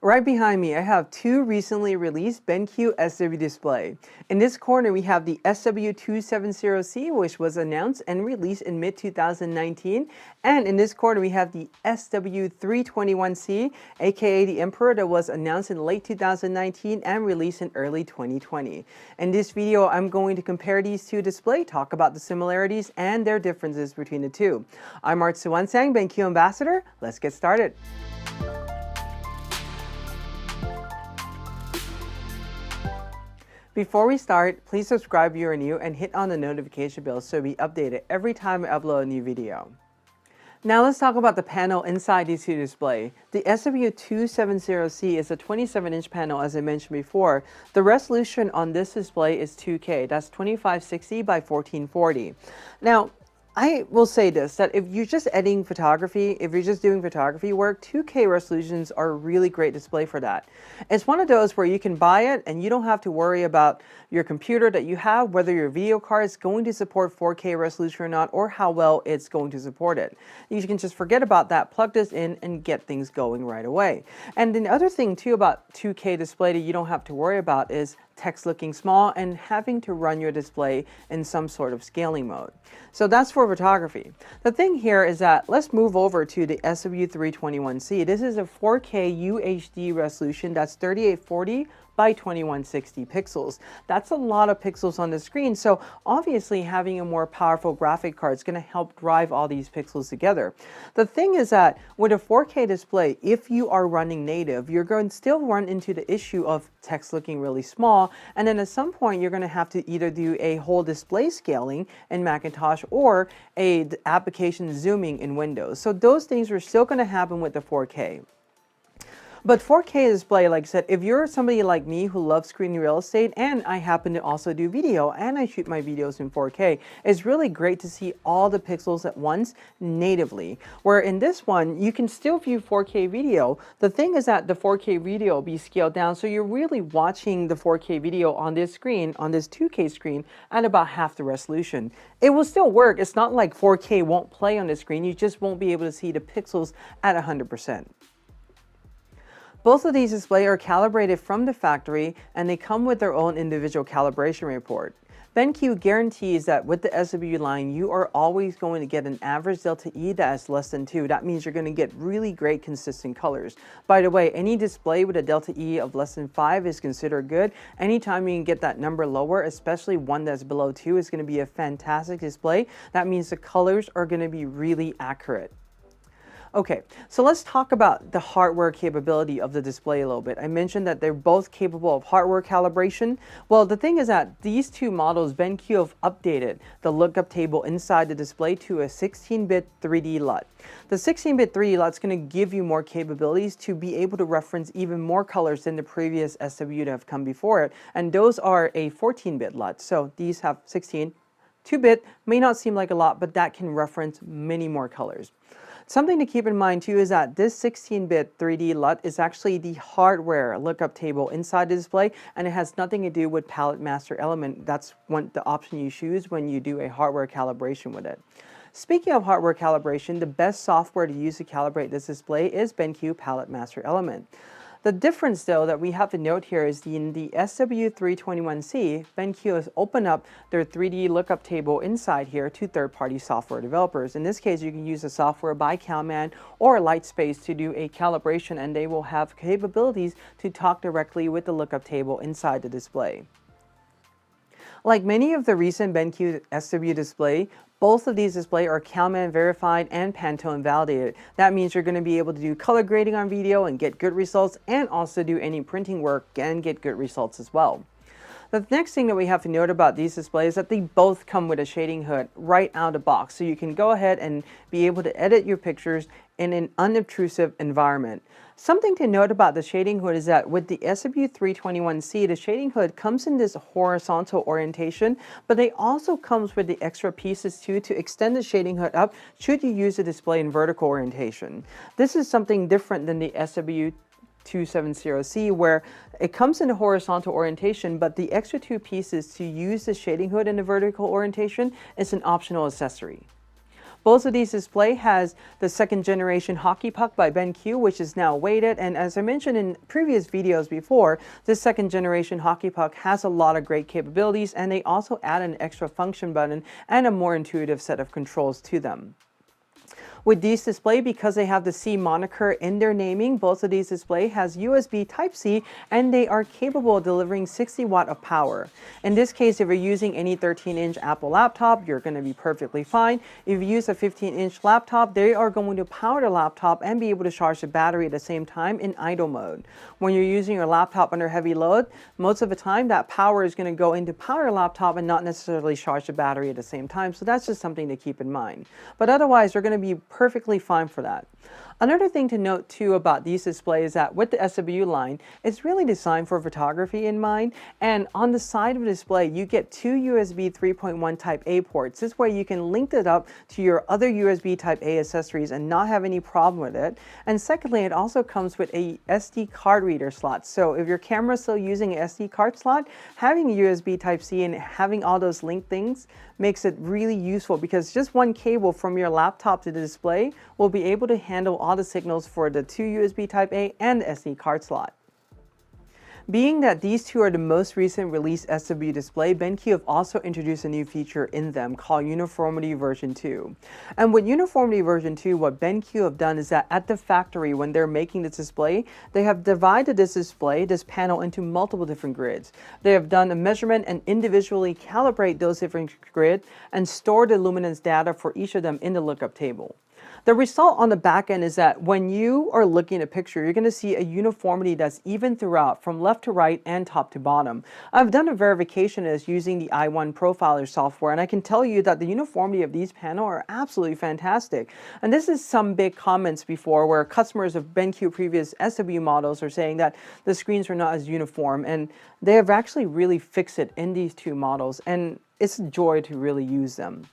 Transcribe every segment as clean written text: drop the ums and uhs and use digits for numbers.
Right behind me, I have two recently released BenQ SW display. In this corner, we have the SW270C, which was announced and released in mid-2019. And in this corner, we have the SW321C, aka the Emperor, that was announced in late 2019 and released in early 2020. In this video, I'm going to compare these two displays, talk about the similarities and their differences between the two. I'm ArtIsRight, BenQ Ambassador. Let's get started. Before we start, please subscribe if you are new and hit on the notification bell so you'll be updated every time I upload a new video. Now let's talk about the panel inside these two displays. The SW270C is a 27-inch panel, as I mentioned before. The resolution on this display is 2K. That's 2560 by 1440. Now, I will say this, that if you're just editing photography, if you're just doing photography work, 2K resolutions are a really great display for that. It's one of those where you can buy it and you don't have to worry about your computer that you have, whether your video card is going to support 4K resolution or not, or how well it's going to support it. You can just forget about that, plug this in, and get things going right away. And the other thing too about 2K display that you don't have to worry about is text looking small and having to run your display in some sort of scaling mode. So that's for photography. The thing here is that let's move over to the SW321C. This is a 4K UHD resolution that's 3840 by 2160 pixels. That's a lot of pixels on the screen, so obviously having a more powerful graphic card is going to help drive all these pixels together. The thing is that with a 4K display, if you are running native, you're going to still run into the issue of text looking really small, and then at some point you're going to have to either do a whole display scaling in Macintosh or a application zooming in Windows. So those things are still going to happen with the 4K. But 4K display, like I said, if you're somebody like me who loves screen real estate, and I happen to also do video, and I shoot my videos in 4K, it's really great to see all the pixels at once natively. Where in this one, you can still view 4K video. The thing is that the 4K video will be scaled down, so you're really watching the 4K video on this screen, on this 2K screen, at about half the resolution. It will still work. It's not like 4K won't play on the screen. You just won't be able to see the pixels at 100%. Both of these displays are calibrated from the factory, and they come with their own individual calibration report. BenQ guarantees that with the SW line, you are always going to get an average delta E that is less than 2. That means you're going to get really great consistent colors. By the way, any display with a delta E of less than 5 is considered good. Anytime you can get that number lower, especially one that's below 2, is going to be a fantastic display. That means the colors are going to be really accurate. Okay, so let's talk about the hardware capability of the display a little bit. I mentioned that they're both capable of hardware calibration. Well, the thing is that these two models, BenQ, have updated the lookup table inside the display to a 16-bit 3D LUT. The 16-bit 3D LUT is going to give you more capabilities to be able to reference even more colors than the previous SW that have come before it, and those are a 14-bit LUT. So these have 16. 2-bit may not seem like a lot, but that can reference many more colors. Something to keep in mind too is that this 16-bit 3D LUT is actually the hardware lookup table inside the display, and it has nothing to do with palette master element. That's the option you choose when you do a hardware calibration with it. Speaking of hardware calibration, the best software to use to calibrate this display is BenQ Palette Master Element. The difference, though, that we have to note here is in the SW321C, BenQ has opened up their 3D lookup table inside here to third-party software developers. In this case, you can use a software by Calman or Lightspace to do a calibration, and they will have capabilities to talk directly with the lookup table inside the display. Like many of the recent BenQ SW display, both of these displays are Calman verified and Pantone validated. That means you're going to be able to do color grading on video and get good results, and also do any printing work and get good results as well. The next thing that we have to note about these displays is that they both come with a shading hood right out of the box, so you can go ahead and be able to edit your pictures in an unobtrusive environment. Something to note about the shading hood is that with the SW321C, the shading hood comes in this horizontal orientation, but they also comes with the extra pieces too to extend the shading hood up should you use the display in vertical orientation. This is something different than the SW270C, where it comes in a horizontal orientation, but the extra two pieces to use the shading hood in the vertical orientation is an optional accessory. Both of these display has the second generation hockey puck by BenQ, which is now weighted, and as I mentioned in previous videos before, this second generation hockey puck has a lot of great capabilities, and they also add an extra function button and a more intuitive set of controls to them. With these display, because they have the C moniker in their naming, both of these display has USB Type-C, and they are capable of delivering 60 watt of power. In this case, if you're using any 13-inch Apple laptop, you're going to be perfectly fine. If you use a 15-inch laptop, they are going to power the laptop and be able to charge the battery at the same time in idle mode. When you're using your laptop under heavy load, most of the time that power is going to go into power your laptop and not necessarily charge the battery at the same time. So that's just something to keep in mind. But otherwise, they're going to be perfectly fine for that. Another thing to note too about these displays is that with the SW line, it's really designed for photography in mind, and on the side of the display you get two USB 3.1 Type A ports. This way you can link it up to your other USB Type A accessories and not have any problem with it. And secondly, it also comes with a SD card reader slot. So if your camera is still using an SD card slot, having a USB Type C and having all those linked things makes it really useful, because just one cable from your laptop to the display will be able to handle all the signals for the two USB Type A and the SD card slot. Being that these two are the most recent released SW display, BenQ have also introduced a new feature in them called Uniformity version 2. And with Uniformity version 2, what BenQ have done is that at the factory, when they're making this display, they have divided this display, this panel, into multiple different grids. They have done a measurement and individually calibrate those different grids and store the luminance data for each of them in the lookup table. The result on the back end is that when you are looking at a picture, you're going to see a uniformity that's even throughout, from left to right and top to bottom. I've done a verification as using the i1 Profiler software, and I can tell you that the uniformity of these panels are absolutely fantastic. And this is some big comments before where customers of BenQ previous SW models are saying that the screens are not as uniform, and they have actually really fixed it in these two models, and it's a joy to really use them.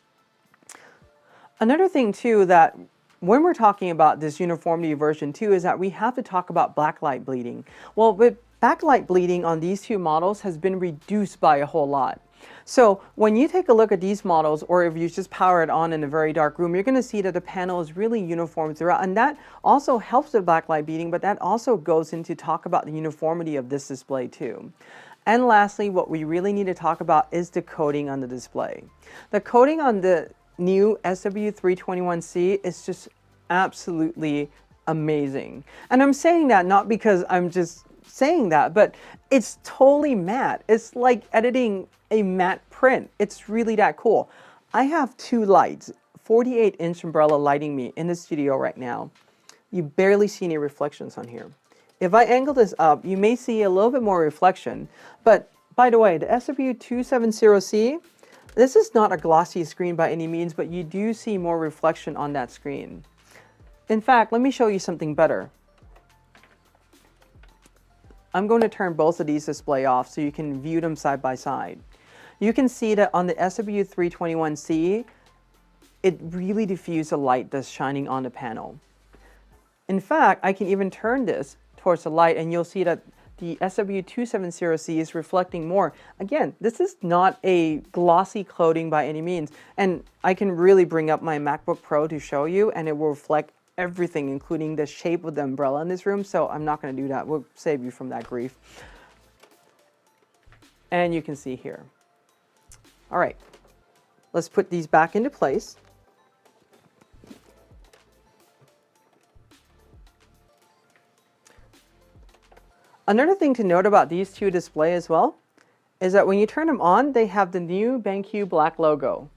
Another thing too that when we're talking about this Uniformity version 2 is that we have to talk about backlight bleeding. Well, with backlight bleeding on these two models has been reduced by a whole lot. So when you take a look at these models, or if you just power it on in a very dark room, you're going to see that the panel is really uniform throughout, and that also helps with backlight bleeding, but that also goes into talk about the uniformity of this display too. And lastly, what we really need to talk about is the coating on the display. The coating on the new SW321C is just absolutely amazing. And I'm saying that not because I'm just saying that, but it's totally matte. It's like editing a matte print. It's really that cool. I have two lights, 48-inch umbrella lighting me in the studio right now. You barely see any reflections on here. If I angle this up, you may see a little bit more reflection. But by the way, the SW270C, this is not a glossy screen by any means, but you do see more reflection on that screen. In fact, let me show you something better. I'm going to turn both of these display off so you can view them side by side. You can see that on the SW321C, it really diffused the light that's shining on the panel. In fact, I can even turn this towards the light and you'll see that the SW270C is reflecting more. Again, this is not a glossy coating by any means, and I can really bring up my MacBook Pro to show you, and it will reflect everything, including the shape of the umbrella in this room, so I'm not going to do that. We'll save you from that grief. And you can see here. All right, let's put these back into place. Another thing to note about these two displays as well is that when you turn them on, they have the new BenQ black logo.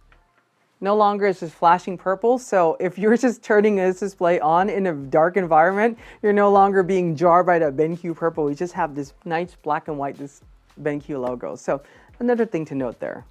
No longer is it flashing purple, so if you're just turning this display on in a dark environment, you're no longer being jarred by that BenQ purple. You just have this nice black and white BenQ logo. So another thing to note there.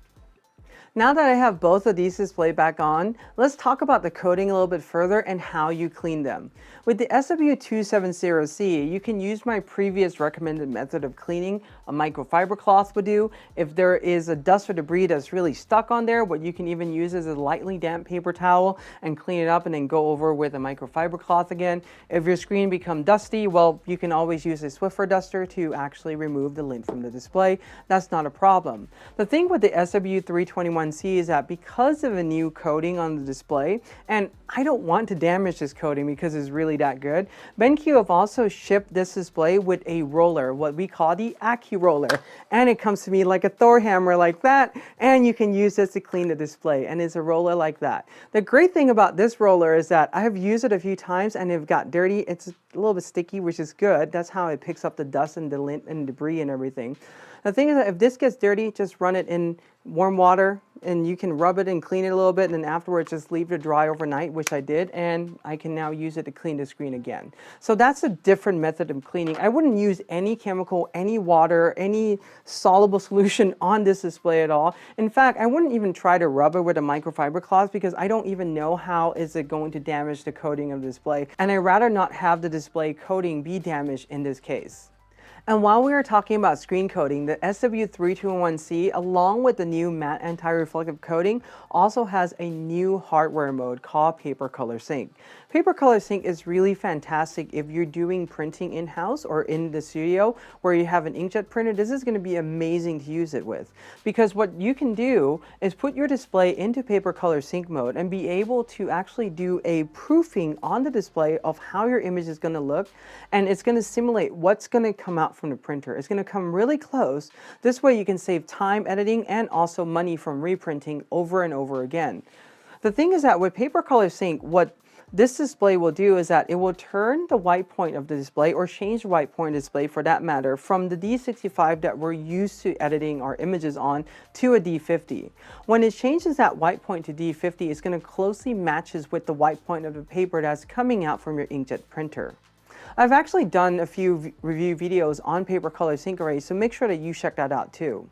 Now that I have both of these display back on, let's talk about the coating a little bit further and how you clean them. With the SW270C, you can use my previous recommended method of cleaning. A microfiber cloth would do. If there is a dust or debris that's really stuck on there, what you can even use is a lightly damp paper towel and clean it up and then go over with a microfiber cloth again. If your screen becomes dusty, well, you can always use a Swiffer duster to actually remove the lint from the display. That's not a problem. The thing with the SW321 SW321C is that because of a new coating on the display, and I don't want to damage this coating because it's really that good, BenQ have also shipped this display with a roller, what we call the AccuRoller. And it comes to me like a Thor hammer like that, and you can use this to clean the display, and it's a roller like that. The great thing about this roller is that I have used it a few times and it got dirty. It's a little bit sticky, which is good. That's how it picks up the dust and the lint and debris and everything. The thing is that if this gets dirty, just run it in warm water and you can rub it and clean it a little bit, and then afterwards just leave it dry overnight, which I did, and I can now use it to clean the screen again. So that's a different method of cleaning. I wouldn't use any chemical, any water, any soluble solution on this display at all. In fact, I wouldn't even try to rub it with a microfiber cloth because I don't even know how is it going to damage the coating of the display, and I'd rather not have the display coating be damaged in this case. And while we are talking about screen coating, the SW321C, along with the new matte anti-reflective coating, also has a new hardware mode called Paper Color Sync. Paper Color Sync is really fantastic if you're doing printing in-house or in the studio where you have an inkjet printer. This is going to be amazing to use it with, because what you can do is put your display into Paper Color Sync mode and be able to actually do a proofing on the display of how your image is going to look, and it's going to simulate what's going to come out from the printer. It's going to come really close. This way you can save time editing and also money from reprinting over and over again. The thing is that with Paper Color Sync, what this display will do is that it will turn the white point of the display, or change the white point display for that matter, from the D65 that we're used to editing our images on to a D50. When it changes that white point to D50, it's going to closely matches with the white point of the paper that's coming out from your inkjet printer. I've actually done a few review videos on Paper Color Sync already, so make sure that you check that out too.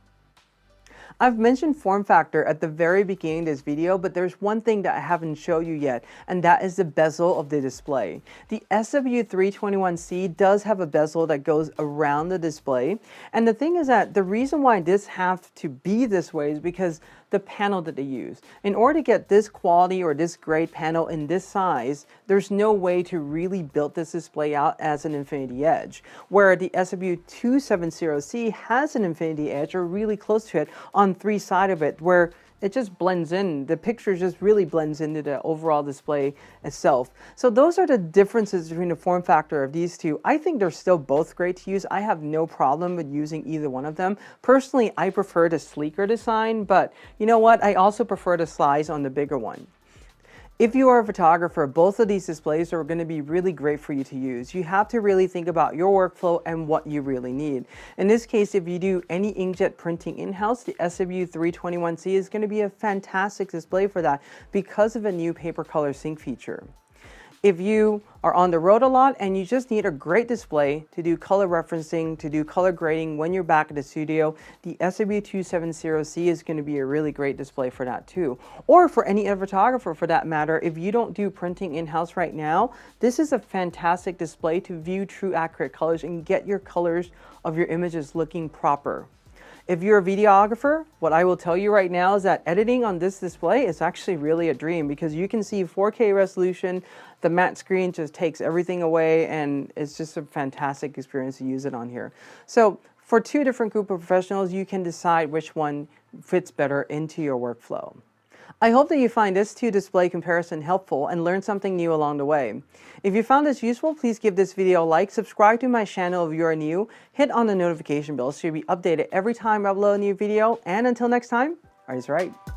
I've mentioned form factor at the very beginning of this video, but there's one thing that I haven't shown you yet, and that is the bezel of the display. The SW321C does have a bezel that goes around the display, and the thing is that the reason why this has to be this way is because the panel that they use. In order to get this quality or this grade panel in this size, there's no way to really build this display out as an infinity edge, where the SW270C has an infinity edge, or really close to it, on three sides of it, where it just blends in. The picture just really blends into the overall display itself. So those are the differences between the form factor of these two. I think they're still both great to use. I have no problem with using either one of them. Personally, I prefer the sleeker design, but you know what? I also prefer the size on the bigger one. If you are a photographer, both of these displays are going to be really great for you to use. You have to really think about your workflow and what you really need. In this case, if you do any inkjet printing in-house, the SW321C is going to be a fantastic display for that because of a new Paper Color Sync feature. If you are on the road a lot and you just need a great display to do color referencing, to do color grading when you're back at the studio, the SW270C is going to be a really great display for that too. Or for any other photographer for that matter, if you don't do printing in-house right now, this is a fantastic display to view true accurate colors and get your colors of your images looking proper. If you're a videographer, what I will tell you right now is that editing on this display is actually really a dream, because you can see 4K resolution, the matte screen just takes everything away, and it's just a fantastic experience to use it on here. So for two different group of professionals, you can decide which one fits better into your workflow. I hope that you find this two display comparison helpful and learn something new along the way. If you found this useful, please give this video a like, subscribe to my channel if you are new, hit on the notification bell so you'll be updated every time I upload a new video, and until next time, ArtIsRight.